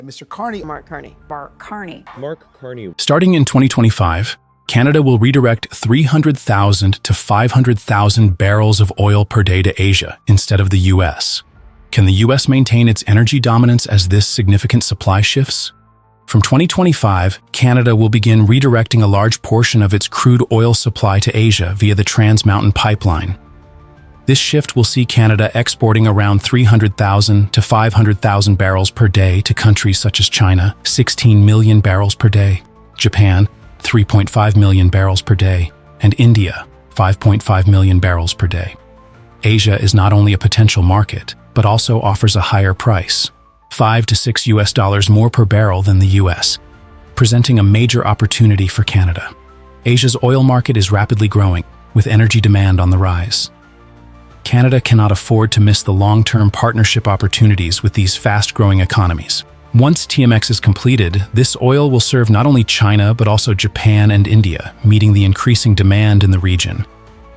Mr. Carney. Mark Carney. Mark Carney. Starting in 2025, Canada will redirect 300,000 to 500,000 barrels of oil per day to Asia instead of the U.S. Can the U.S. maintain its energy dominance as this significant supply shifts? From 2025, Canada will begin redirecting a large portion of its crude oil supply to Asia via the Trans Mountain Pipeline. This shift will see Canada exporting around 300,000 to 500,000 barrels per day to countries such as China, 16 million barrels per day, Japan, 3.5 million barrels per day, and India, 5.5 million barrels per day. Asia is not only a potential market, but also offers a higher price, $5 to $6 more per barrel than the U.S., presenting a major opportunity for Canada. Asia's oil market is rapidly growing, with energy demand on the rise. Canada cannot afford to miss the long-term partnership opportunities with these fast-growing economies. Once TMX is completed, this oil will serve not only China but also Japan and India, meeting the increasing demand in the region.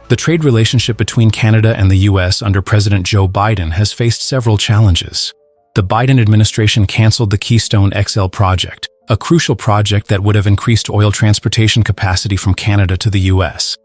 The trade relationship between Canada and the U.S. under President Joe Biden has faced several challenges. The Biden administration canceled the Keystone XL project, a crucial project that would have increased oil transportation capacity from Canada to the U.S.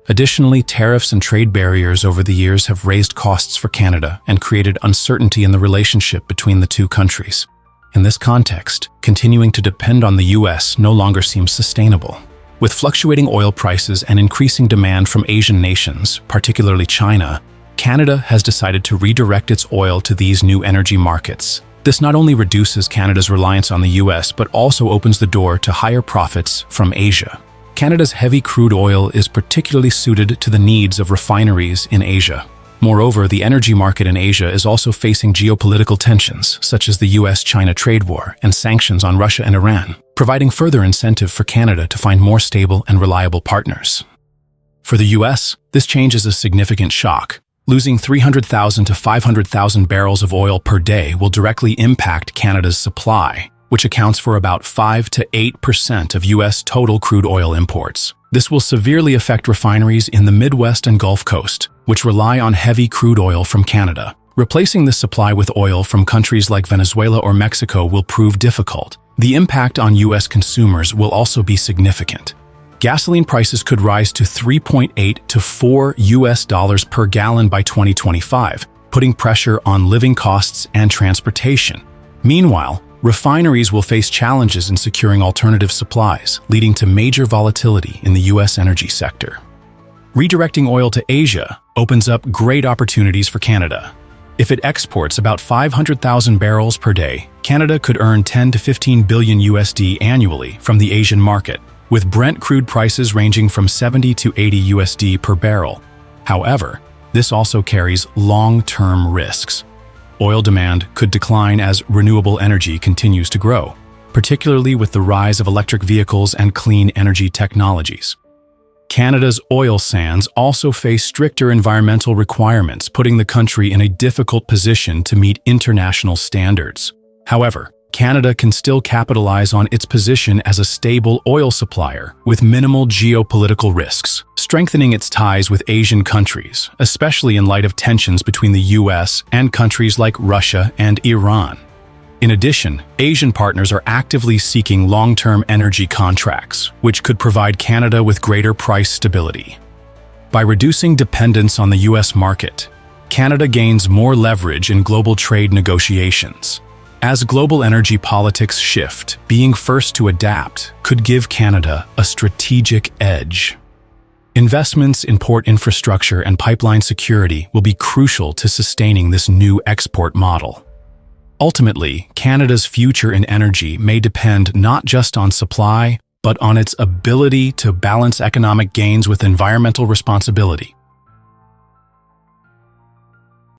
Additionally, tariffs and trade barriers over the years have raised costs for Canada and created uncertainty in the relationship between the two countries. In this context, continuing to depend on the U.S. no longer seems sustainable. With fluctuating oil prices and increasing demand from Asian nations, particularly China, Canada has decided to redirect its oil to these new energy markets. This not only reduces Canada's reliance on the U.S., but also opens the door to higher profits from Asia. Canada's heavy crude oil is particularly suited to the needs of refineries in Asia. Moreover, the energy market in Asia is also facing geopolitical tensions, such as the U.S.-China trade war and sanctions on Russia and Iran, providing further incentive for Canada to find more stable and reliable partners. For the U.S., this change is a significant shock. Losing 300,000 to 500,000 barrels of oil per day will directly impact Canada's supply, which accounts for about 5 to 8% of U.S. total crude oil imports. This will severely affect refineries in the Midwest and Gulf Coast, which rely on heavy crude oil from Canada. Replacing this supply with oil from countries like Venezuela or Mexico will prove difficult. The impact on U.S. consumers will also be significant. Gasoline prices could rise to $3.8 to $4 per gallon by 2025, putting pressure on living costs and transportation. Meanwhile, refineries will face challenges in securing alternative supplies, leading to major volatility in the U.S. energy sector. Redirecting oil to Asia opens up great opportunities for Canada. If it exports about 500,000 barrels per day, Canada could earn 10 to 15 billion USD annually from the Asian market, with Brent crude prices ranging from 70 to 80 USD per barrel. However, this also carries long-term risks. Oil demand could decline as renewable energy continues to grow, particularly with the rise of electric vehicles and clean energy technologies. Canada's oil sands also face stricter environmental requirements, putting the country in a difficult position to meet international standards. However, Canada can still capitalize on its position as a stable oil supplier with minimal geopolitical risks, strengthening its ties with Asian countries, especially in light of tensions between the U.S. and countries like Russia and Iran. In addition, Asian partners are actively seeking long-term energy contracts, which could provide Canada with greater price stability. By reducing dependence on the U.S. market, Canada gains more leverage in global trade negotiations. As global energy politics shift, being first to adapt could give Canada a strategic edge. Investments in port infrastructure and pipeline security will be crucial to sustaining this new export model. Ultimately, Canada's future in energy may depend not just on supply, but on its ability to balance economic gains with environmental responsibility.